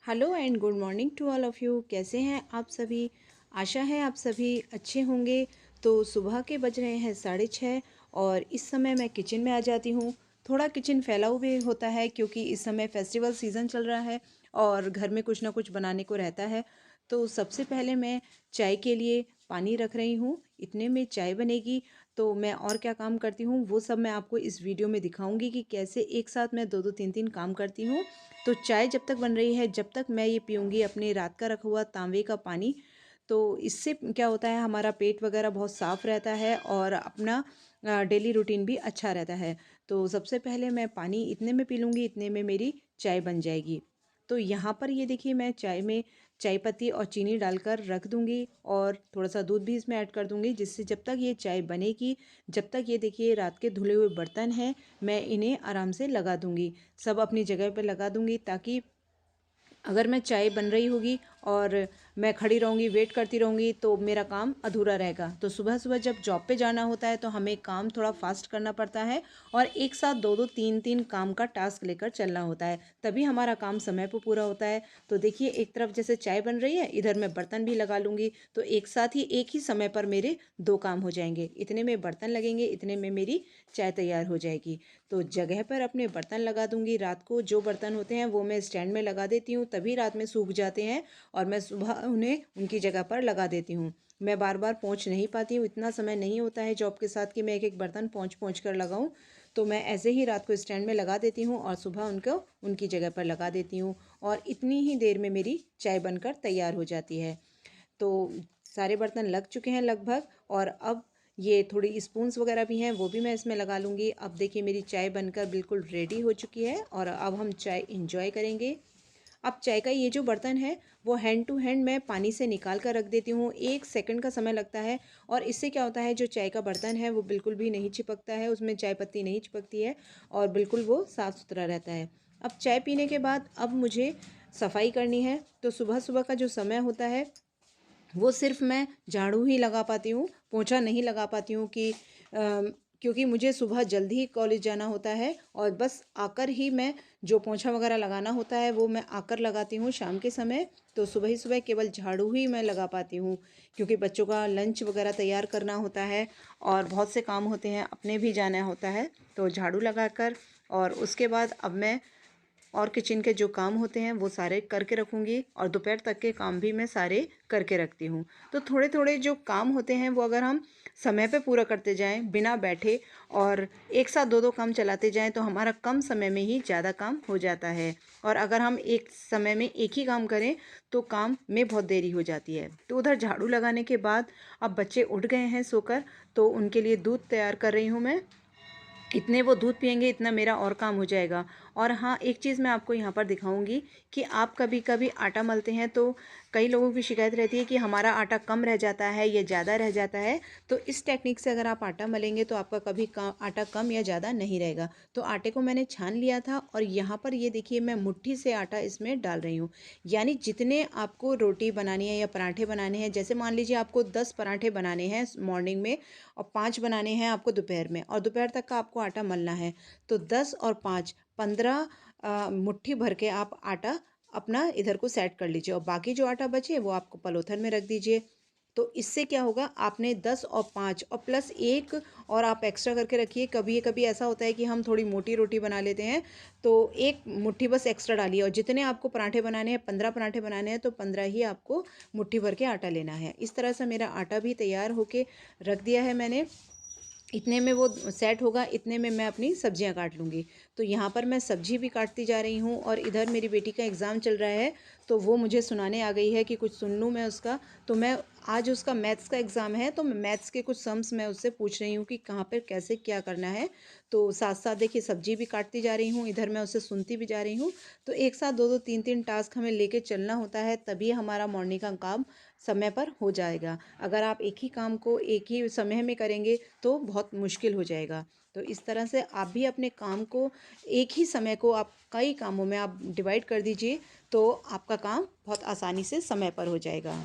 Hello and good morning to all of you. कैसे हैं आप सभी? आशा है आप सभी अच्छे होंगे। तो सुबह के बज रहे हैं 6:30 और इस समय मैं किचन में आ जाती हूँ। थोड़ा किचन फैला हुआ भी होता है क्योंकि इस समय फेस्टिवल सीज़न चल रहा है और घर में कुछ ना कुछ बनाने को रहता है। तो सबसे पहले मैं चाय के लिए पानी रख रही हूँ। इतने में चाय बनेगी। तो मैं और क्या काम करती हूँ वो सब मैं आपको इस वीडियो में दिखाऊंगी कि कैसे एक साथ मैं दो दो तीन तीन काम करती हूँ। तो चाय जब तक बन रही है, जब तक मैं ये पीऊँगी अपने रात का रखा हुआ तांबे का पानी, तो इससे क्या होता है हमारा पेट वगैरह बहुत साफ़ रहता है और अपना डेली रूटीन भी अच्छा रहता है। तो सबसे पहले मैं पानी इतने में पी लूँगी, इतने में मेरी चाय बन जाएगी। तो यहाँ पर ये देखिए मैं चाय में चाय पत्ती और चीनी डालकर रख दूँगी और थोड़ा-सा दूध भी इसमें ऐड कर दूँगी, जिससे जब तक ये चाय बनेगी, जब तक ये देखिए रात के धुले हुए बर्तन हैं, मैं इन्हें आराम से लगा दूँगी। सब अपनी जगह पे लगा दूँगी ताकि अगर मैं चाय बन रही होगी और मैं खड़ी रहूँगी, वेट करती रहूँगी तो मेरा काम अधूरा रहेगा। तो सुबह-सुबह जब जॉब पे जाना होता है तो हमें काम थोड़ा फ़ास्ट करना पड़ता है और एक साथ 2-2 3-3 काम का टास्क लेकर चलना होता है, तभी हमारा काम समय पे पूरा होता है। तो देखिए एक तरफ जैसे चाय बन रही है, इधर मैं बर्तन भी लगा लूँगी, तो एक साथ ही एक ही समय पर मेरे 2 काम हो जाएँगे। इतने में बर्तन लगेंगे, इतने में मेरी चाय तैयार हो जाएगी। तो जगह पर अपने बर्तन लगा दूँगी। रात को जो बर्तन होते हैं वो मैं स्टैंड में लगा देती हूँ, तभी रात में सूख जाते हैं और मैं सुबह उन्हें उनकी जगह पर लगा देती हूँ। मैं बार-बार पोंछ नहीं पाती हूँ, इतना समय नहीं होता है जॉब के साथ कि मैं एक-एक बर्तन पोंछ-पोंछ कर लगाऊँ। तो मैं ऐसे ही रात को स्टैंड में लगा देती हूँ और सुबह उनको उनकी जगह पर लगा देती हूँ और इतनी ही देर में मेरी चाय बनकर तैयार हो जाती है। तो सारे बर्तन लग चुके हैं लगभग और अब ये थोड़ी स्पून्स वगैरह भी हैं वो भी मैं इसमें लगा लूँगी। अब देखिए मेरी चाय बनकर बिल्कुल रेडी हो चुकी है और अब हम चाय इंजॉय करेंगे। अब चाय का ये जो बर्तन है वो हैंड टू हैंड मैं पानी से निकाल कर रख देती हूँ। 1 सेकंड का समय लगता है और इससे क्या होता है जो चाय का बर्तन है वो बिल्कुल भी नहीं चिपकता है, उसमें चाय पत्ती नहीं चिपकती है और बिल्कुल वो साफ़ सुथरा रहता है। अब चाय पीने के बाद अब मुझे सफाई करनी है। तो सुबह-सुबह का जो समय होता है वो सिर्फ़ मैं झाड़ू ही लगा पाती हूँ, पोंछा नहीं लगा पाती हूँ कि क्योंकि मुझे सुबह जल्दी ही कॉलेज जाना होता है और बस आकर ही मैं जो पोंछा वगैरह लगाना होता है वो मैं आकर लगाती हूँ शाम के समय। तो सुबह ही सुबह केवल झाड़ू ही मैं लगा पाती हूँ क्योंकि बच्चों का लंच वगैरह तैयार करना होता है और बहुत से काम होते हैं, अपने भी जाना होता है। तो झाड़ू लगाकर और उसके बाद अब मैं और किचन के जो काम होते हैं वो सारे करके रखूँगी और दोपहर तक के काम भी मैं सारे करके रखती हूँ। तो थोड़े-थोड़े जो काम होते हैं वो अगर हम समय पे पूरा करते जाएँ बिना बैठे और एक साथ 2-2 काम चलाते जाएँ तो हमारा कम समय में ही ज़्यादा काम हो जाता है। और अगर हम एक समय में एक ही काम करें तो काम में बहुत देरी हो जाती है। तो उधर झाड़ू लगाने के बाद अब बच्चे उठ गए हैं सोकर, तो उनके लिए दूध तैयार कर रही हूँ मैं। इतने वो दूध पिएंगे इतना मेरा और काम हो जाएगा। और हाँ, एक चीज़ मैं आपको यहाँ पर दिखाऊंगी कि आप कभी-कभी आटा मलते हैं तो कई लोगों की शिकायत रहती है कि हमारा आटा कम रह जाता है या ज़्यादा रह जाता है। तो इस टेक्निक से अगर आप आटा मलेंगे तो आपका कभी आटा कम या ज़्यादा नहीं रहेगा। तो आटे को मैंने छान लिया था और यहाँ पर ये देखिए मैं मुट्ठी से आटा इसमें डाल रही हूँ। यानी जितने आपको रोटी बनानी है या पराठे बनाने हैं, जैसे मान लीजिए आपको 10 पराठे बनाने हैं मॉर्निंग में और 5 बनाने हैं आपको दोपहर में और दोपहर तक का आपको आटा मलना है, तो 10 और 5 15 मुट्ठी भर के आप आटा अपना इधर को सेट कर लीजिए और बाकी जो आटा बचे वो आपको पलोथन में रख दीजिए। तो इससे क्या होगा, आपने 10 और 5 और प्लस 1 और आप एक्स्ट्रा करके रखिए। कभी कभी ऐसा होता है कि हम थोड़ी मोटी रोटी बना लेते हैं तो एक मुट्ठी बस एक्स्ट्रा डालिए और जितने आपको पराठे बनाने हैं, 15 पराठे बनाने हैं तो 15 ही आपको मुट्ठी भर के आटा लेना है। इस तरह से मेरा आटा भी तैयार होके रख दिया है मैंने। इतने में वो सेट होगा, इतने में मैं अपनी सब्जियां काट लूँगी। तो यहाँ पर मैं सब्जी भी काटती जा रही हूँ और इधर मेरी बेटी का एग्ज़ाम चल रहा है तो वो मुझे सुनाने आ गई है कि कुछ सुन लूँ मैं उसका। तो मैं आज उसका मैथ्स का एग्ज़ाम है तो मैं मैथ्स के कुछ सम्स मैं उससे पूछ रही हूँ कि कहाँ पर कैसे क्या करना है। तो साथ साथ देखिए सब्जी भी काटती जा रही हूँ, इधर मैं उससे सुनती भी जा रही हूँ। तो एक साथ 2-2 3-3 टास्क हमें लेके चलना होता है, तभी हमारा मॉर्निंग का काम समय पर हो जाएगा। अगर आप एक ही काम को एक ही समय में करेंगे तो बहुत मुश्किल हो जाएगा। तो इस तरह से आप भी अपने काम को एक ही समय को आप कई कामों में आप डिवाइड कर दीजिए तो आपका काम बहुत आसानी से समय पर हो जाएगा।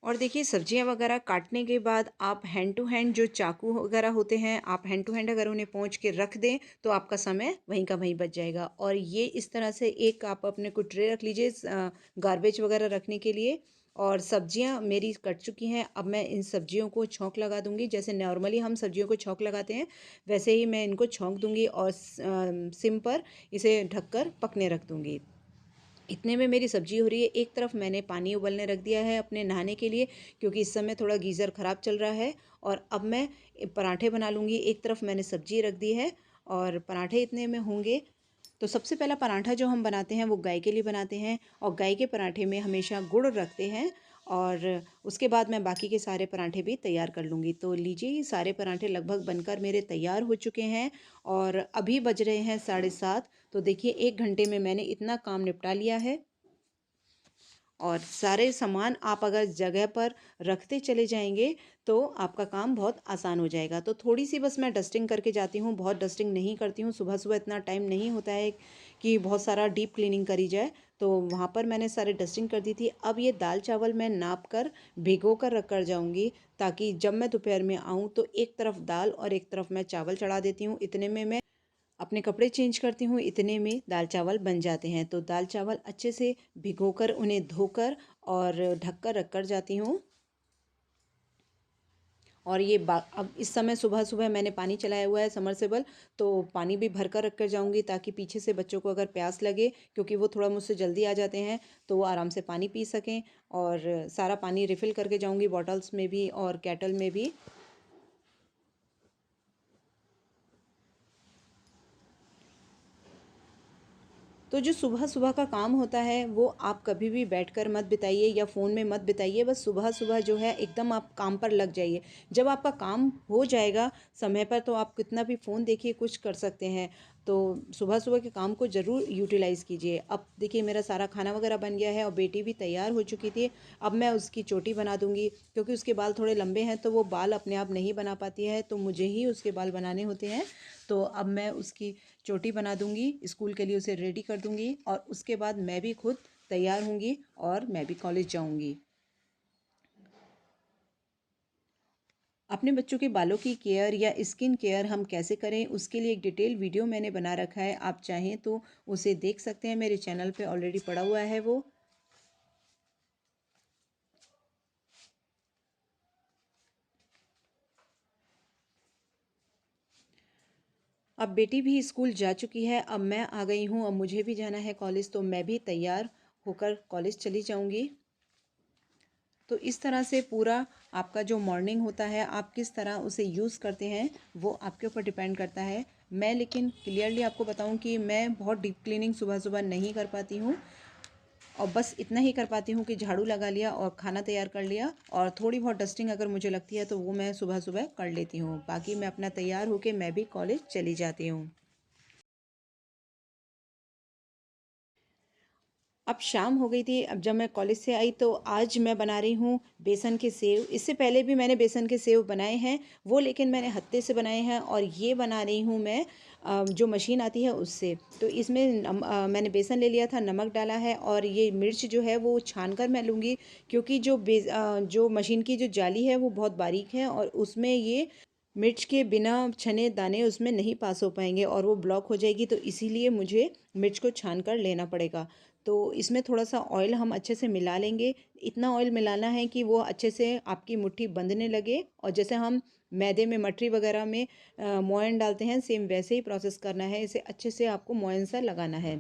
और देखिए सब्जियां वगैरह काटने के बाद आप हैंड टू हैंड जो चाकू वगैरह होते हैं, आप हैंड टू हैंड अगर उन्हें पोंछ के रख दें तो आपका समय वहीं का वहीं बच जाएगा। और ये इस तरह से एक आप अपने को ट्रे रख लीजिए गार्बेज वगैरह रखने के लिए। और सब्जियां मेरी कट चुकी हैं, अब मैं इन सब्जियों को छौंक लगा दूंगी। जैसे नॉर्मली हम सब्जियों को छौंक लगाते हैं वैसे ही मैं इनको छौंक दूंगी और सिम पर इसे ढककर पकने रख दूंगी। इतने में मेरी सब्जी हो रही है। एक तरफ मैंने पानी उबलने रख दिया है अपने नहाने के लिए, क्योंकि इस समय थोड़ा गीज़र ख़राब चल रहा है। और अब मैं पराठे बना लूँगी। एक तरफ मैंने सब्जी रख दी है और पराठे इतने में होंगे। तो सबसे पहला पराठा जो हम बनाते हैं वो गाय के लिए बनाते हैं, और गाय के पराठे में हमेशा गुड़ रखते हैं। और उसके बाद मैं बाकी के सारे पराठे भी तैयार कर लूँगी। तो लीजिए ये सारे पराठे लगभग बनकर मेरे तैयार हो चुके हैं और अभी बज रहे हैं 7:30। तो देखिए 1 घंटे में मैंने इतना काम निपटा लिया है। और सारे सामान आप अगर जगह पर रखते चले जाएंगे तो आपका काम बहुत आसान हो जाएगा। तो थोड़ी सी बस मैं डस्टिंग करके जाती हूँ, बहुत डस्टिंग नहीं करती हूँ। सुबह सुबह इतना टाइम नहीं होता है कि बहुत सारा डीप क्लीनिंग करी जाए, तो वहाँ पर मैंने सारे डस्टिंग कर दी थी। अब ये दाल चावल मैं नाप कर भिगो कर रख कर जाऊँगी, ताकि जब मैं दोपहर में आऊँ तो एक तरफ दाल और एक तरफ मैं चावल चढ़ा देती हूँ। इतने में मैं अपने कपड़े चेंज करती हूँ, इतने में दाल चावल बन जाते हैं। तो दाल चावल अच्छे से भिगोकर उन्हें धोकर और ढक कर रख कर जाती हूँ। और ये अब इस समय सुबह सुबह मैंने पानी चलाया हुआ है समरसेबल, तो पानी भी भर कर रख कर जाऊँगी, ताकि पीछे से बच्चों को अगर प्यास लगे, क्योंकि वो थोड़ा मुझसे जल्दी आ जाते हैं, तो वो आराम से पानी पी सकें। और सारा पानी रिफ़िल करके जाऊँगी बॉटल्स में भी और केटल में भी। तो जो सुबह सुबह का काम होता है वो आप कभी भी बैठकर मत बिताइए या फ़ोन में मत बिताइए। बस सुबह सुबह जो है एकदम आप काम पर लग जाइए। जब आपका काम हो जाएगा समय पर, तो आप कितना भी फ़ोन देखिए, कुछ कर सकते हैं। तो सुबह सुबह के काम को ज़रूर यूटिलाइज़ कीजिए। अब देखिए मेरा सारा खाना वगैरह बन गया है और बेटी भी तैयार हो चुकी थी। अब मैं उसकी चोटी बना दूंगी, क्योंकि उसके बाल थोड़े लंबे हैं तो वो बाल अपने आप नहीं बना पाती है, तो मुझे ही उसके बाल बनाने होते हैं। तो अब मैं उसकी चोटी बना दूंगी, स्कूल के लिए उसे रेडी कर दूंगी, और उसके बाद मैं भी खुद तैयार होंगी और मैं भी कॉलेज जाऊंगी। अपने बच्चों के बालों की केयर या स्किन केयर हम कैसे करें, उसके लिए एक डिटेल वीडियो मैंने बना रखा है, आप चाहें तो उसे देख सकते हैं। मेरे चैनल पे ऑलरेडी पड़ा हुआ है वो। अब बेटी भी स्कूल जा चुकी है, अब मैं आ गई हूँ, अब मुझे भी जाना है कॉलेज, तो मैं भी तैयार होकर कॉलेज चली जाऊंगी। तो इस तरह से पूरा आपका जो मॉर्निंग होता है, आप किस तरह उसे यूज़ करते हैं वो आपके ऊपर डिपेंड करता है। मैं लेकिन क्लियरली आपको बताऊं कि मैं बहुत डीप क्लीनिंग सुबह सुबह नहीं कर पाती हूँ, और बस इतना ही कर पाती हूँ कि झाड़ू लगा लिया और खाना तैयार कर लिया, और थोड़ी बहुत डस्टिंग अगर मुझे लगती है तो वो मैं सुबह सुबह कर लेती हूँ। बाकी मैं अपना तैयार होकर मैं भी कॉलेज चली जाती हूँ। अब शाम हो गई थी, अब जब मैं कॉलेज से आई तो आज मैं बना रही हूँ बेसन के सेव। इससे पहले भी मैंने बेसन के सेव बनाए हैं, वो लेकिन मैंने हत्थे से बनाए हैं, और ये बना रही हूँ मैं जो मशीन आती है उससे। तो इसमें मैंने बेसन ले लिया था, नमक डाला है, और ये मिर्च जो है वो छान कर मैं लूँगी, क्योंकि जो मशीन की जो जाली है वो बहुत बारीक है, और उसमें ये मिर्च के बिना छने दाने उसमें नहीं पास हो पाएंगे और वो ब्लॉक हो जाएगी, तो इसीलिए मुझे मिर्च को छान कर लेना पड़ेगा। तो इसमें थोड़ा सा ऑयल हम अच्छे से मिला लेंगे। इतना ऑयल मिलाना है कि वो अच्छे से आपकी मुट्ठी बंधने लगे, और जैसे हम मैदे में मटरी वगैरह में मोयन डालते हैं, सेम वैसे ही प्रोसेस करना है। इसे अच्छे से आपको मोयन सा लगाना है।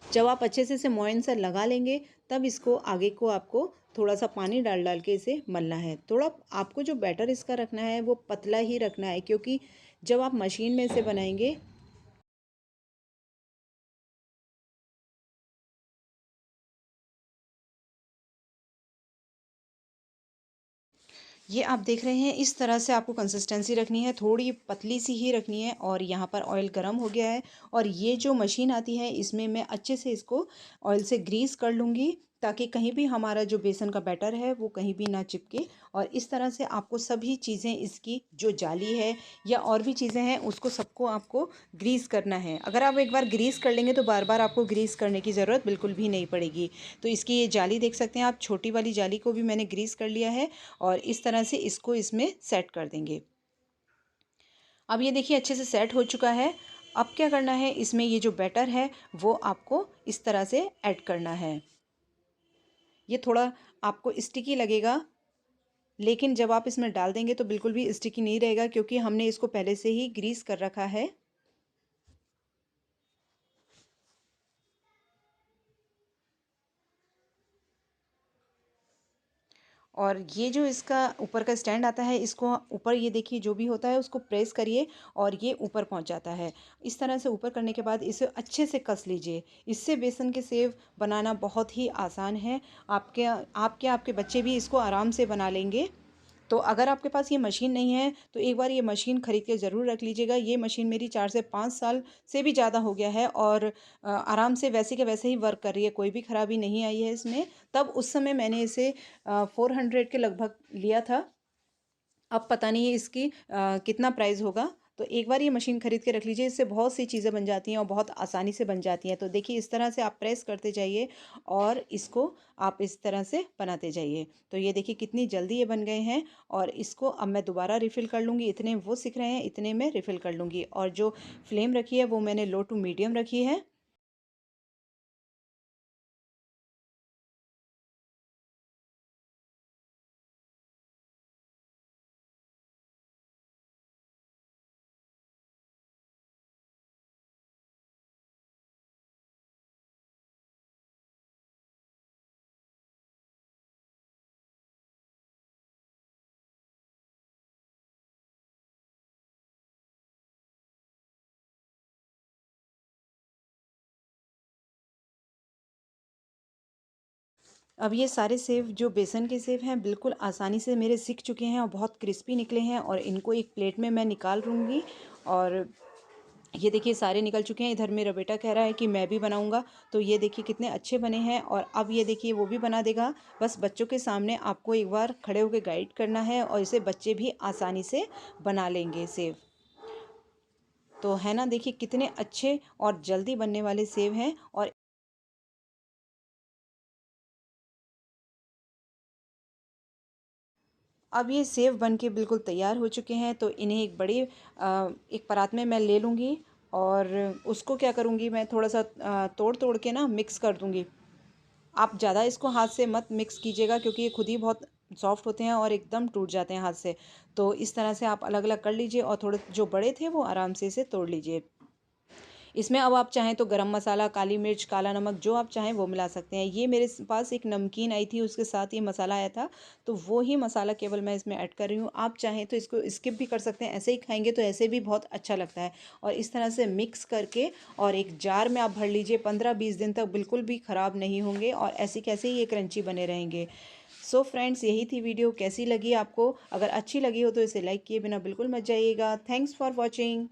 जब आप अच्छे से इसे मोयन सा लगा लेंगे, तब इसको आगे को आपको थोड़ा सा पानी डाल डाल के इसे मलना है। थोड़ा आपको जो बैटर इसका रखना है वो पतला ही रखना है, क्योंकि जब आप मशीन में इसे बनाएंगे, ये आप देख रहे हैं इस तरह से आपको कंसिस्टेंसी रखनी है, थोड़ी पतली सी ही रखनी है। और यहाँ पर ऑयल गर्म हो गया है, और ये जो मशीन आती है इसमें मैं अच्छे से इसको ऑयल से ग्रीस कर लूँगी, ताकि कहीं भी हमारा जो बेसन का बैटर है वो कहीं भी ना चिपके। और इस तरह से आपको सभी चीज़ें, इसकी जो जाली है या और भी चीज़ें हैं, उसको सबको आपको ग्रीस करना है। अगर आप एक बार ग्रीस कर लेंगे तो बार बार आपको ग्रीस करने की ज़रूरत बिल्कुल भी नहीं पड़ेगी। तो इसकी ये जाली देख सकते हैं आप, छोटी वाली जाली को भी मैंने ग्रीस कर लिया है और इस तरह से इसको इसमें सेट कर देंगे। अब ये देखिए अच्छे से सेट हो चुका है। अब क्या करना है, इसमें ये जो बैटर है वो आपको इस तरह से ऐड करना है। ये थोड़ा आपको स्टिकी लगेगा, लेकिन जब आप इसमें डाल देंगे तो बिल्कुल भी स्टिकी नहीं रहेगा, क्योंकि हमने इसको पहले से ही ग्रीस कर रखा है। और ये जो इसका ऊपर का स्टैंड आता है, इसको ऊपर ये देखिए जो भी होता है उसको प्रेस करिए और ये ऊपर पहुंच जाता है। इस तरह से ऊपर करने के बाद इसे अच्छे से कस लीजिए। इससे बेसन के सेव बनाना बहुत ही आसान है। आपके बच्चे भी इसको आराम से बना लेंगे। तो अगर आपके पास ये मशीन नहीं है तो एक बार ये मशीन ख़रीद के ज़रूर रख लीजिएगा। ये मशीन मेरी 4 से 5 साल से भी ज़्यादा हो गया है और आराम से वैसे के वैसे ही वर्क कर रही है, कोई भी ख़राबी नहीं आई है इसमें। तब उस समय मैंने इसे 400 के लगभग लिया था। अब पता नहीं इसकी कितना प्राइस होगा। तो एक बार ये मशीन खरीद के रख लीजिए, इससे बहुत सी चीज़ें बन जाती हैं और बहुत आसानी से बन जाती हैं। तो देखिए इस तरह से आप प्रेस करते जाइए और इसको आप इस तरह से बनाते जाइए। तो ये देखिए कितनी जल्दी ये बन गए हैं। और इसको अब मैं दोबारा रिफ़िल कर लूँगी। इतने वो सिक रहे हैं, इतने में रिफ़िल कर लूँगी। और जो फ्लेम रखी है वो मैंने लो टू मीडियम रखी है। अब ये सारे सेव जो बेसन के सेव हैं बिल्कुल आसानी से मेरे सिक चुके हैं और बहुत क्रिस्पी निकले हैं। और इनको एक प्लेट में मैं निकाल लूँगी। और ये देखिए सारे निकल चुके हैं। इधर मेरा बेटा कह रहा है कि मैं भी बनाऊंगा। तो ये देखिए कितने अच्छे बने हैं। और अब ये देखिए वो भी बना देगा। बस बच्चों के सामने आपको एक बार खड़े होकर गाइड करना है और इसे बच्चे भी आसानी से बना लेंगे सेव। तो है ना, देखिए कितने अच्छे और जल्दी बनने वाले सेव हैं। और अब ये सेव बन के बिल्कुल तैयार हो चुके हैं। तो इन्हें एक परात में मैं ले लूँगी और उसको क्या करूँगी, मैं थोड़ा सा तोड़ तोड़ के ना मिक्स कर दूँगी। आप ज़्यादा इसको हाथ से मत मिक्स कीजिएगा, क्योंकि ये खुद ही बहुत सॉफ्ट होते हैं और एकदम टूट जाते हैं हाथ से। तो इस तरह से आप अलग अलग कर लीजिए और थोड़े जो बड़े थे वो आराम से इसे तोड़ लीजिए। इसमें अब आप चाहें तो गरम मसाला, काली मिर्च, काला नमक जो आप चाहें वो मिला सकते हैं। ये मेरे पास एक नमकीन आई थी, उसके साथ ये मसाला आया था, तो वो ही मसाला केवल मैं इसमें ऐड कर रही हूँ। आप चाहें तो इसको स्किप भी कर सकते हैं, ऐसे ही खाएंगे तो ऐसे भी बहुत अच्छा लगता है। और इस तरह से मिक्स करके और एक जार में आप भर लीजिए। 15-20 दिन तक बिल्कुल भी ख़राब नहीं होंगे और ऐसे कैसे ही ये क्रंची बने रहेंगे। सो फ्रेंड्स, यही थी वीडियो। कैसी लगी आपको? अगर अच्छी लगी हो तो इसे लाइक किए बिना बिल्कुल मत जाइएगा। Thanks for watching.